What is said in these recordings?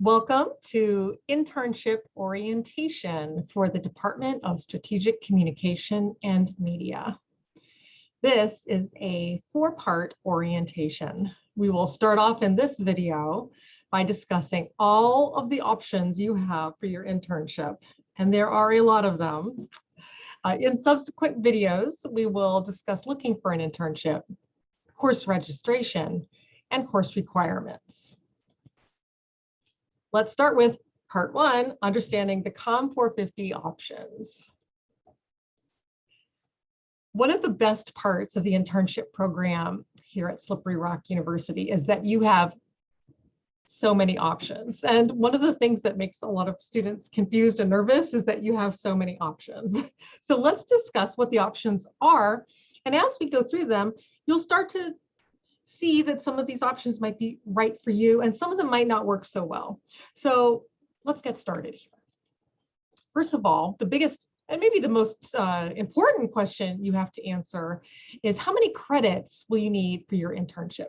Welcome to Internship Orientation for the Department of Strategic Communication and Media. This is a four-part orientation. We will start off in this video by discussing all of the options you have for your internship, and there are a lot of them. In subsequent videos, we will discuss looking for an internship, course registration, and course requirements. Let's start with part one, understanding the COM 450 options. One of the best parts of the internship program here at Slippery Rock University is that you have so many options. And one of the things that makes a lot of students confused and nervous is that you have so many options. So let's discuss what the options are. And as we go through them, you'll start to see that some of these options might be right for you and some of them might not work so well. So let's get started here. First of all, the biggest and maybe the most important question you have to answer is how many credits will you need for your internship?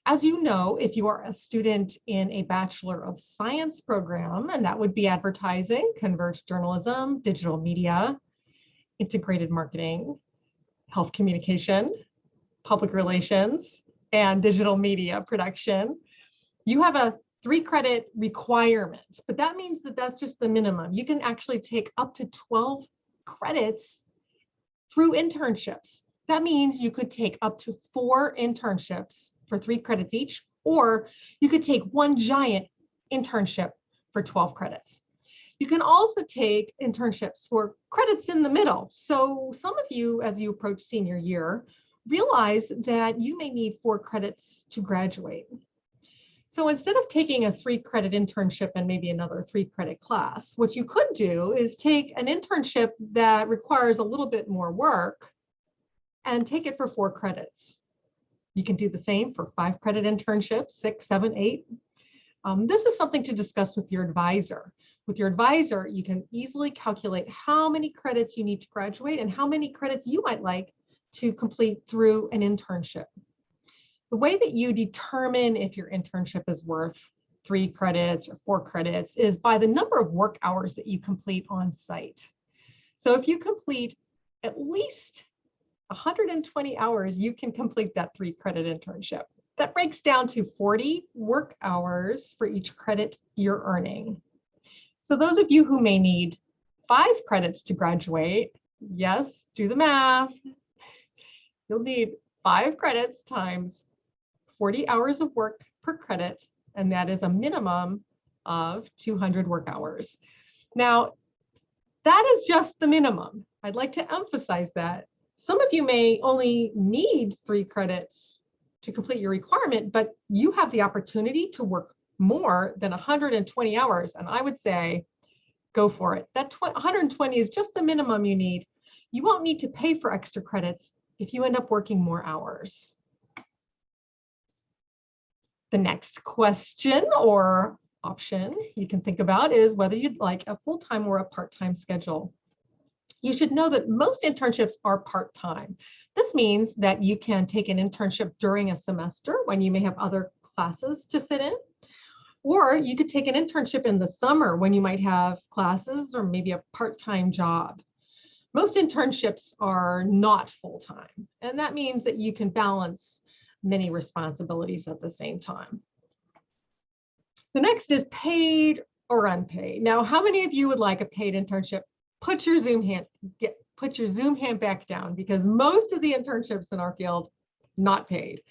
As you know, if you are a student in a Bachelor of Science program, and that would be advertising, converged journalism, digital media, integrated marketing, health communication, public relations, and digital media production, you have a 3-credit requirement, but that means that that's just the minimum. You can actually take up to 12 credits through internships. That means you could take up to 4 internships for 3 credits each, or you could take one giant internship for 12 credits. You can also take internships for credits in the middle. So some of you, as you approach senior year, realize that you may need 4 credits to graduate. So instead of taking a 3-credit internship and maybe another 3-credit class, what you could do is take an internship that requires a little bit more work and take it for 4 credits. You can do the same for 5-credit internships, 6, 7, 8. This is something to discuss with your advisor. With your advisor, you can easily calculate how many credits you need to graduate and how many credits you might like to complete through an internship. The way that you determine if your internship is worth 3 credits or 4 credits is by the number of work hours that you complete on site. So if you complete at least 120 hours, you can complete that 3-credit internship. That breaks down to 40 work hours for each credit you're earning. So those of you who may need 5 credits to graduate, yes, do the math. You'll need 5 credits times 40 hours of work per credit, and that is a minimum of 200 work hours. Now, that is just the minimum. I'd like to emphasize that. Some of you may only need 3 credits to complete your requirement, but you have the opportunity to work more than 120 hours, and I would say go for it. That 120 is just the minimum you need. You won't need to pay for extra credits if you end up working more hours. The next question or option you can think about is whether you'd like a full-time or a part-time schedule. You should know that most internships are part-time. This means that you can take an internship during a semester when you may have other classes to fit in, or you could take an internship in the summer when you might have classes or maybe a part-time job. Most internships are not full-time, and that means that you can balance many responsibilities at the same time. The next is paid or unpaid. Now, how many of you would like a paid internship? Put your Zoom hand back down, because most of the internships in our field not paid.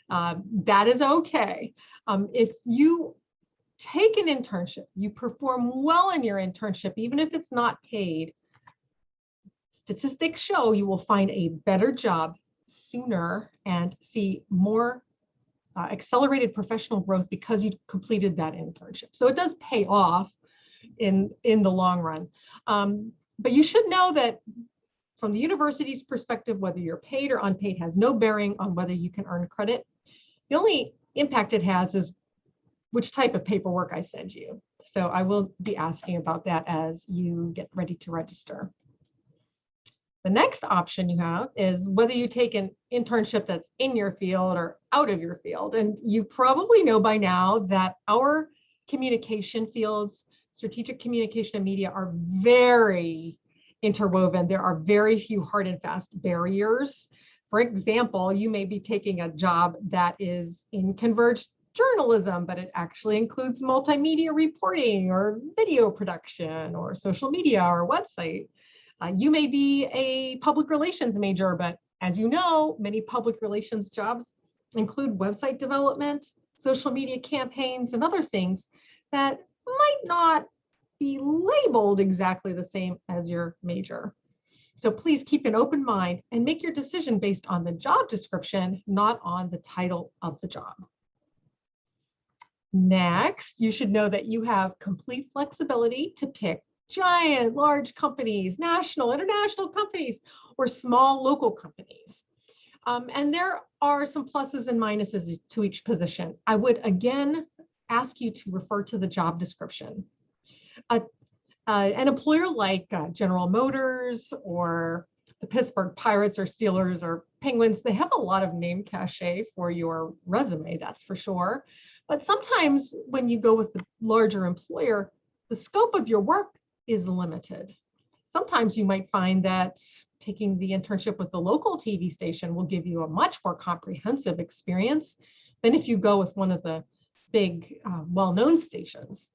That is okay. If you take an internship, you perform well in your internship, even if it's not paid, statistics show you will find a better job sooner and see more accelerated professional growth because you completed that internship. So it does pay off in the long run. But you should know that from the university's perspective, whether you're paid or unpaid has no bearing on whether you can earn credit. The only impact it has is which type of paperwork I send you. So I will be asking about that as you get ready to register. The next option you have is whether you take an internship that's in your field or out of your field. And you probably know by now that our communication fields, strategic communication and media are very interwoven. There are very few hard and fast barriers. For example, you may be taking a job that is in converged journalism, but it actually includes multimedia reporting or video production or social media or website. You may be a public relations major, but as you know, many public relations jobs include website development, social media campaigns, and other things that might not be labeled exactly the same as your major. So please keep an open mind and make your decision based on the job description, not on the title of the job. Next, you should know that you have complete flexibility to pick giant, large companies, national, international companies, or small local companies. And there are some pluses and minuses to each position. I would again ask you to refer to the job description. An employer like General Motors or the Pittsburgh Pirates or Steelers or Penguins, they have a lot of name cachet for your resume, that's for sure. But sometimes when you go with the larger employer, the scope of your work is limited. Sometimes you might find that taking the internship with the local TV station will give you a much more comprehensive experience than if you go with one of the big, well-known stations.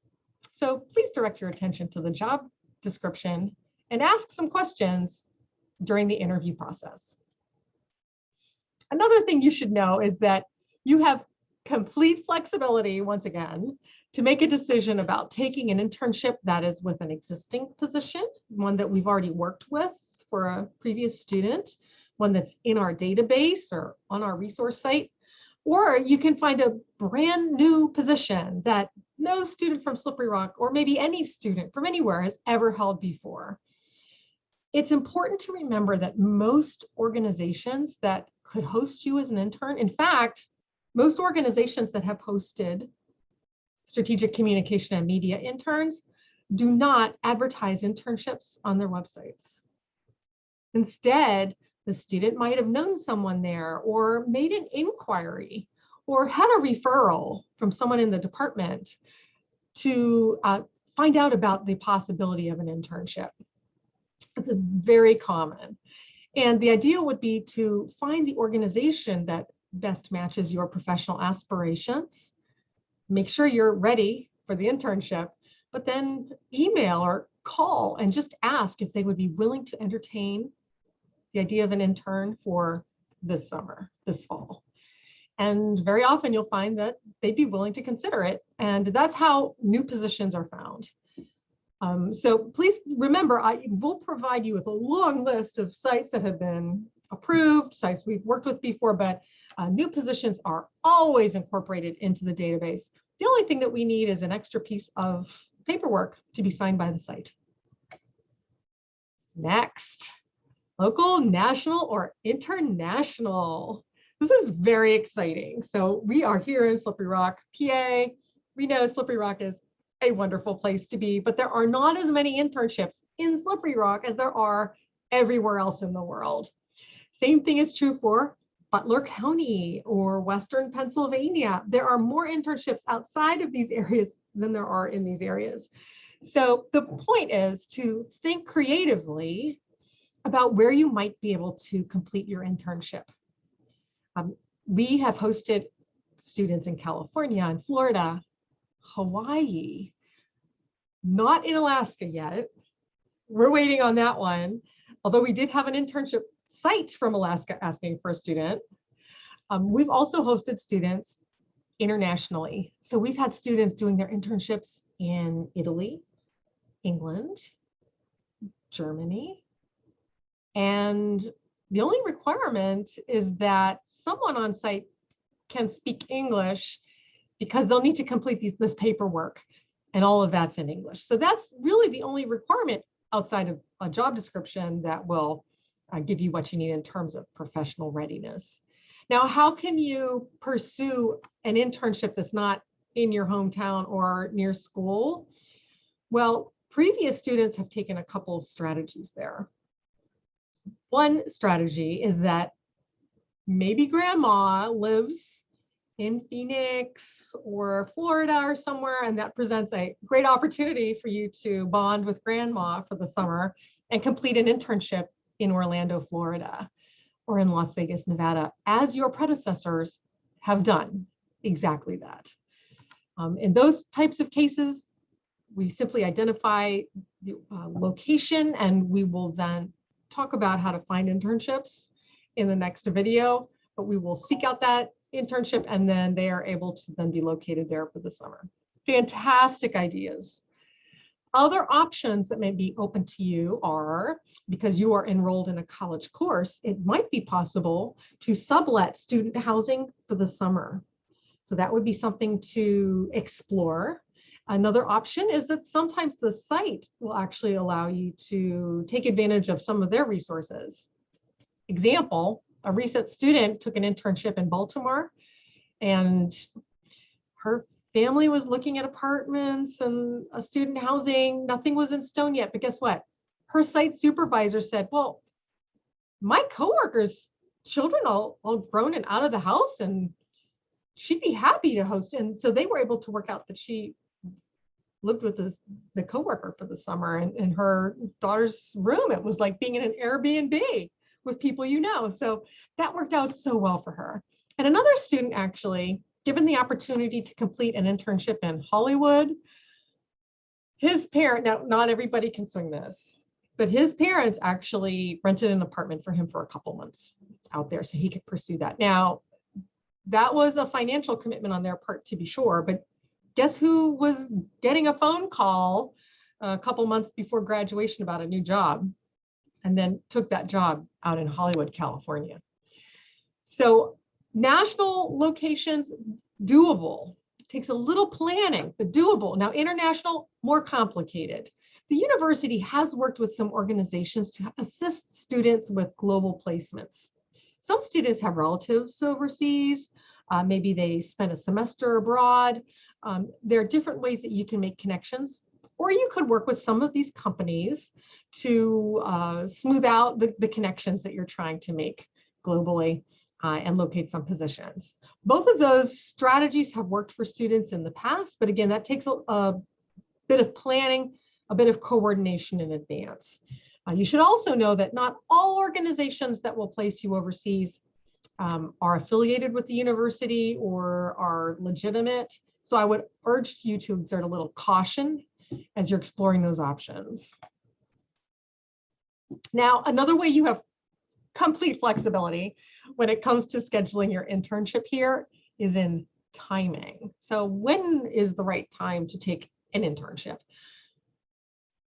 So please direct your attention to the job description and ask some questions during the interview process. Another thing you should know is that you have complete flexibility, once again, to make a decision about taking an internship that is with an existing position, one that we've already worked with for a previous student, one that's in our database or on our resource site, or you can find a brand new position that no student from Slippery Rock, or maybe any student from anywhere, has ever held before. It's important to remember that most organizations that could host you as an intern, in fact, most organizations that have hosted strategic communication and media interns do not advertise internships on their websites. Instead, the student might have known someone there or made an inquiry or had a referral from someone in the department to find out about the possibility of an internship. This is very common. And the idea would be to find the organization that best matches your professional aspirations. Make sure you're ready for the internship, but then email or call and just ask if they would be willing to entertain the idea of an intern for this summer, this fall. And very often you'll find that they'd be willing to consider it. And that's how new positions are found. So please remember, I will provide you with a long list of sites that have been approved, sites we've worked with before, but new positions are always incorporated into the database. The only thing that we need is an extra piece of paperwork to be signed by the site. Next, local, national, or international. This is very exciting. So we are here in Slippery Rock, PA. We know Slippery Rock is a wonderful place to be, but there are not as many internships in Slippery Rock as there are everywhere else in the world. Same thing is true for Butler County or Western Pennsylvania. There are more internships outside of these areas than there are in these areas. So the point is to think creatively about where you might be able to complete your internship. We have hosted students in California and Florida, Hawaii, not in Alaska yet. We're waiting on that one, although we did have an internship site from Alaska asking for a student. We've also hosted students internationally. So we've had students doing their internships in Italy, England, Germany, and the only requirement is that someone on site can speak English, because they'll need to complete this paperwork, and all of that's in English. So that's really the only requirement outside of a job description that will give you what you need in terms of professional readiness. Now, how can you pursue an internship that's not in your hometown or near school? Well, previous students have taken a couple of strategies there. One strategy is that maybe grandma lives in Phoenix or Florida or somewhere, and that presents a great opportunity for you to bond with grandma for the summer and complete an internship in Orlando, Florida, or in Las Vegas, Nevada, as your predecessors have done exactly that. In those types of cases, we simply identify the location, and we will then talk about how to find internships in the next video, but we will seek out that internship, and then they are able to then be located there for the summer. Fantastic ideas. Other options that may be open to you are, because you are enrolled in a college course, it might be possible to sublet student housing for the summer. So that would be something to explore. Another option is that sometimes the site will actually allow you to take advantage of some of their resources. Example, a recent student took an internship in Baltimore, and her family was looking at apartments and a student housing. Nothing was in stone yet, but guess what? Her site supervisor said, well, my coworkers' children all grown and out of the house, and she'd be happy to host. And so they were able to work out that she lived with the coworker for the summer, and in her daughter's room, it was like being in an Airbnb with people you know. So that worked out so well for her. And another student actually, given the opportunity to complete an internship in Hollywood, his parent, now not everybody can swing this, but his parents actually rented an apartment for him for a couple months out there so he could pursue that. Now, that was a financial commitment on their part, to be sure, but guess who was getting a phone call a couple months before graduation about a new job, and then took that job out in Hollywood, California. So national locations, doable. It takes a little planning, but doable. Now international, more complicated. The university has worked with some organizations to assist students with global placements. Some students have relatives overseas. Maybe they spent a semester abroad. There are different ways that you can make connections, or you could work with some of these companies to smooth out the connections that you're trying to make globally and locate some positions. Both of those strategies have worked for students in the past, but again, that takes a bit of planning, a bit of coordination in advance. You should also know that not all organizations that will place you overseas are affiliated with the university or are legitimate. So I would urge you to exert a little caution as you're exploring those options. Now, another way you have complete flexibility when it comes to scheduling your internship here is in timing. So when is the right time to take an internship?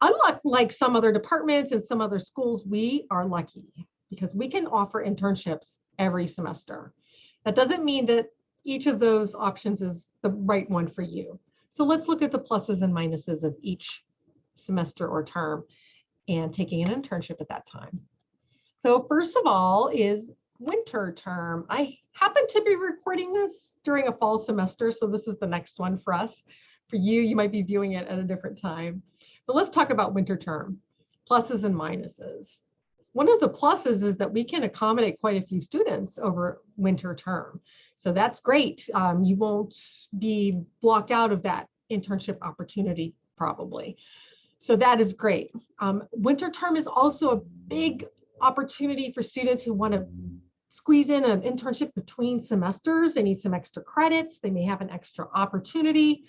Unlike some other departments and some other schools, we are lucky because we can offer internships every semester. That doesn't mean that each of those options is the right one for you. So let's look at the pluses and minuses of each semester or term and taking an internship at that time. So first of all is winter term. I happen to be recording this during a fall semester, so this is the next one for us. For you, you might be viewing it at a different time. But let's talk about winter term, pluses and minuses. One of the pluses is that we can accommodate quite a few students over winter term. So that's great. You won't be blocked out of that internship opportunity probably. So that is great. Winter term is also a big opportunity for students who want to squeeze in an internship between semesters. They need some extra credits. They may have an extra opportunity.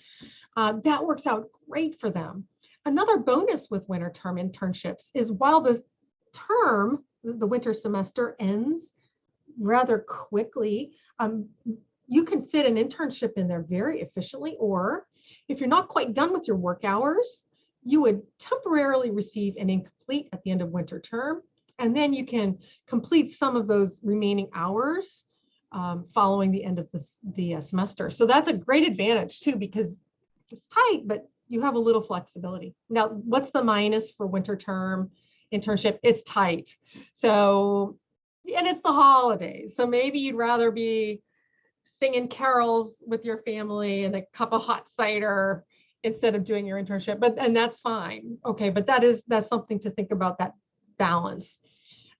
That works out great for them. Another bonus with winter term internships is while this term, the winter semester, ends rather quickly, you can fit an internship in there very efficiently, or if you're not quite done with your work hours, you would temporarily receive an incomplete at the end of winter term, and then you can complete some of those remaining hours following the end of the semester. So that's a great advantage too, because it's tight, but you have a little flexibility. Now, what's the minus for winter term internship? It's tight. So, and it's the holidays. So maybe you'd rather be singing carols with your family and a cup of hot cider instead of doing your internship, and that's fine. Okay, but that's something to think about, that balance.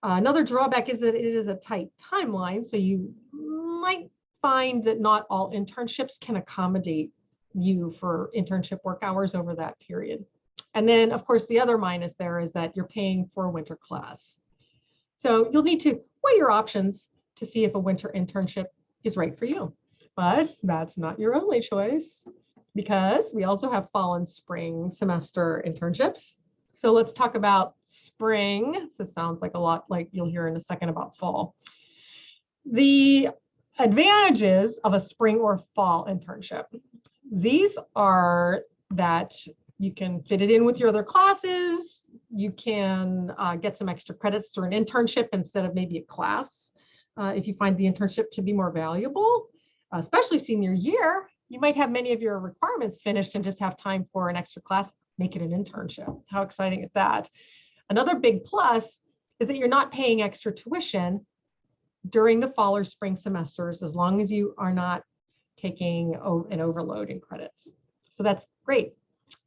Another drawback is that it is a tight timeline, so you might find that not all internships can accommodate you for internship work hours over that period. And then, of course, the other minus there is that you're paying for a winter class. So you'll need to weigh your options to see if a winter internship is right for you. But that's not your only choice, because we also have fall and spring semester internships. So let's talk about spring. This sounds like a lot like you'll hear in a second about fall. The advantages of a spring or fall internship. These are that you can fit it in with your other classes. You can get some extra credits through an internship instead of maybe a class. If you find the internship to be more valuable, especially senior year, you might have many of your requirements finished and just have time for an extra class. Make it an internship. How exciting is that? Another big plus is that you're not paying extra tuition during the fall or spring semesters, as long as you are not taking an overload in credits. So that's great.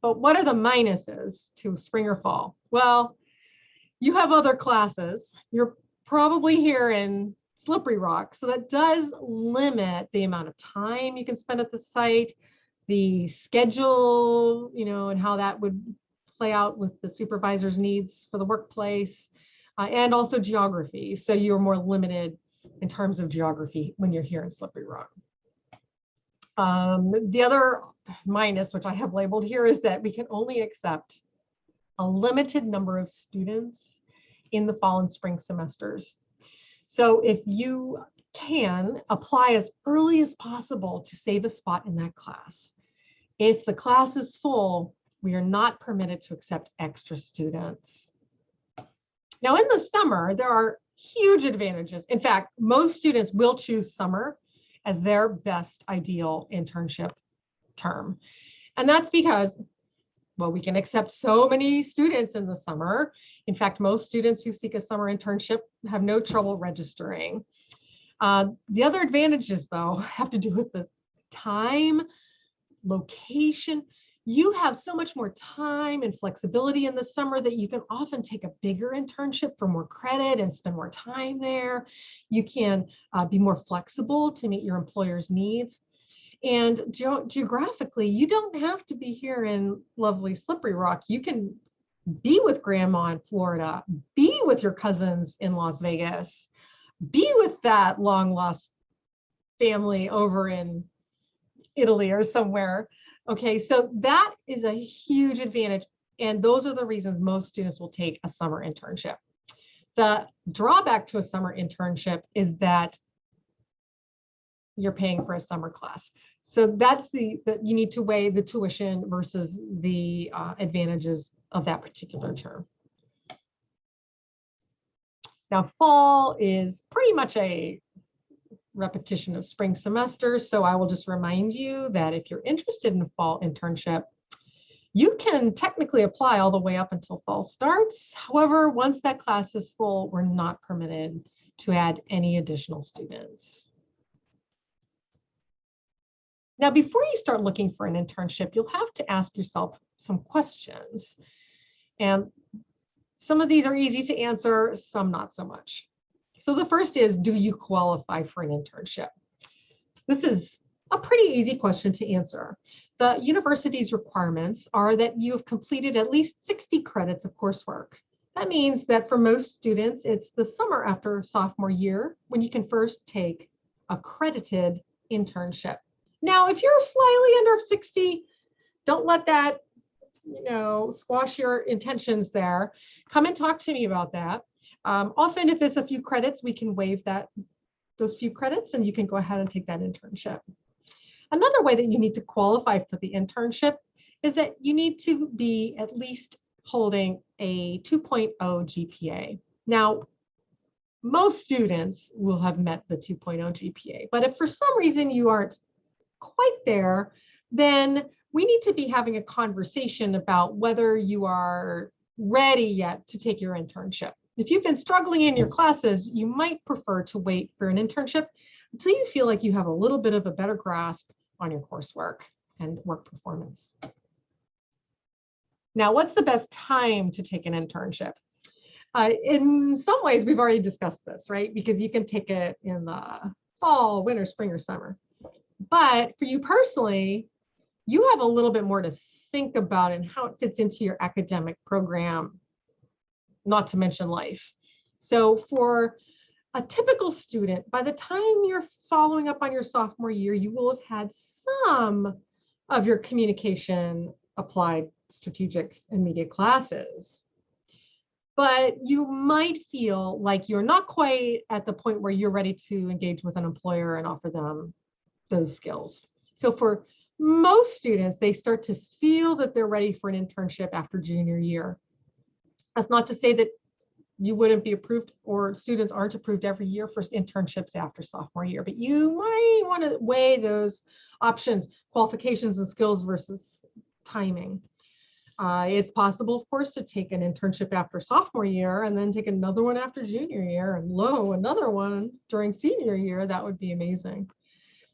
But what are the minuses to spring or fall? Well, you have other classes. You're probably here in Slippery Rock, so that does limit the amount of time you can spend at the site, the schedule, and how that would play out with the supervisor's needs for the workplace, and also geography. So you're more limited in terms of geography when you're here in Slippery Rock. The other minus, which I have labeled here, is that we can only accept a limited number of students in the fall and spring semesters. So if you can apply as early as possible to save a spot in that class. If the class is full, we are not permitted to accept extra students. Now in the summer, there are huge advantages. In fact, most students will choose summer as their best ideal internship term. And that's because, well, we can accept so many students in the summer. In fact, most students who seek a summer internship have no trouble registering. The other advantages, though, have to do with the time, location. You have so much more time and flexibility in the summer that you can often take a bigger internship for more credit and spend more time there. You can be more flexible to meet your employer's needs. And geographically, you don't have to be here in lovely Slippery Rock. You can be with grandma in Florida, be with your cousins in Las Vegas, be with that long lost family over in Italy or somewhere. Okay, so that is a huge advantage. And those are the reasons most students will take a summer internship. The drawback to a summer internship is that you're paying for a summer class. So that's you need to weigh the tuition versus the advantages of that particular term. Now, fall is pretty much a repetition of spring semester. So I will just remind you that if you're interested in a fall internship, you can technically apply all the way up until fall starts. However, once that class is full, we're not permitted to add any additional students. Now, before you start looking for an internship, you'll have to ask yourself some questions. And some of these are easy to answer, some not so much. So the first is, do you qualify for an internship? This is a pretty easy question to answer. The university's requirements are that you have completed at least 60 credits of coursework. That means that for most students, it's the summer after sophomore year when you can first take accredited internship. Now, if you're slightly under 60, don't let that, squash your intentions there. Come and talk to me about that. Often, if it's a few credits, we can waive those few credits, and you can go ahead and take that internship. Another way that you need to qualify for the internship is that you need to be at least holding a 2.0 GPA. Now, most students will have met the 2.0 GPA, but if for some reason you aren't quite there, then we need to be having a conversation about whether you are ready yet to take your internship. If you've been struggling in your classes, you might prefer to wait for an internship until you feel like you have a little bit of a better grasp on your coursework and work performance. Now, what's the best time to take an internship? In some ways, we've already discussed this, right? Because you can take it in the fall, winter, spring, or summer. But for you personally, you have a little bit more to think about and how it fits into your academic program, not to mention life. So for a typical student, by the time you're following up on your sophomore year, you will have had some of your communication, applied, strategic, and media classes. But you might feel like you're not quite at the point where you're ready to engage with an employer and offer them those skills. So for most students, they start to feel that they're ready for an internship after junior year. That's not to say that you wouldn't be approved, or students aren't approved every year for internships after sophomore year, but you might want to weigh those options, qualifications and skills versus timing. It's possible, of course, to take an internship after sophomore year and then take another one after junior year, and another one during senior year. That would be amazing.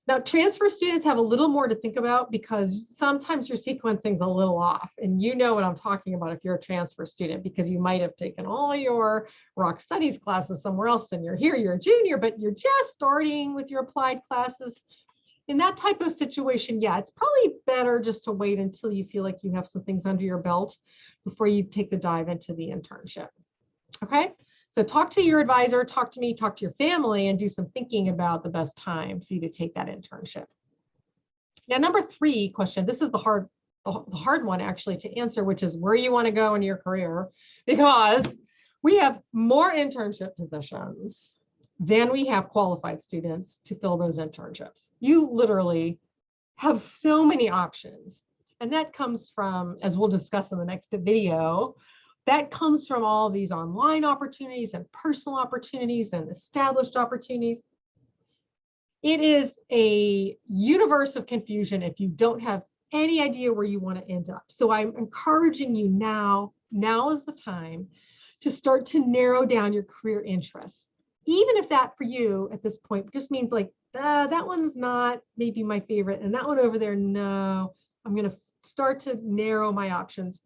Now, transfer students have a little more to think about because sometimes your sequencing's a little off, and you know what I'm talking about if you're a transfer student, because you might have taken all your rock studies classes somewhere else and you're here, you're a junior, but you're just starting with your applied classes. In that type of situation, yeah, it's probably better just to wait until you feel like you have some things under your belt before you take the dive into the internship. Okay? So talk to your advisor, talk to me, talk to your family, and do some thinking about the best time for you to take that internship. Now, number 3 question, this is the hard one actually to answer, which is where you want to go in your career, because we have more internship positions than we have qualified students to fill those internships. You literally have so many options. And that comes from, as we'll discuss in the next video, that comes from all these online opportunities and personal opportunities and established opportunities. It is a universe of confusion if you don't have any idea where you want to end up. So I'm encouraging you now is the time to start to narrow down your career interests. Even if that for you at this point just means like, that one's not maybe my favorite, and that one over there, no, I'm going to start to narrow my options,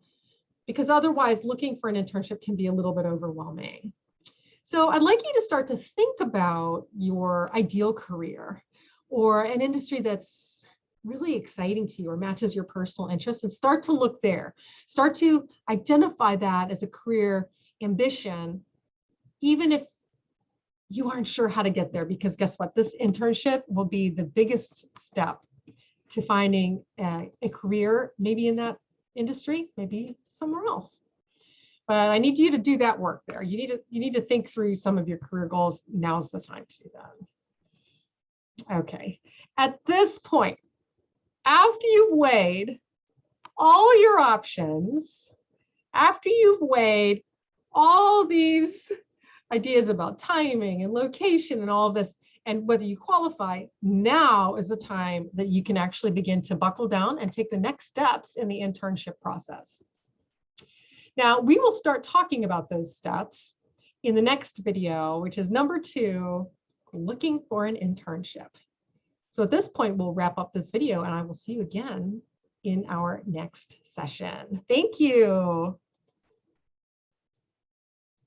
because otherwise looking for an internship can be a little bit overwhelming. So I'd like you to start to think about your ideal career or an industry that's really exciting to you or matches your personal interests, and start to look there. Start to identify that as a career ambition, even if you aren't sure how to get there, because guess what? This internship will be the biggest step to finding a career, maybe in that industry, maybe somewhere else. But I need you to do that work there. You need to think through some of your career goals. Now's the time to do that. Okay. At this point, after you've weighed all your options, after you've weighed all these ideas about timing and location and all of this, and whether you qualify, now is the time that you can actually begin to buckle down and take the next steps in the internship process. Now, we will start talking about those steps in the next video, which is number 2, looking for an internship. So at this point, we'll wrap up this video, and I will see you again in our next session. Thank you.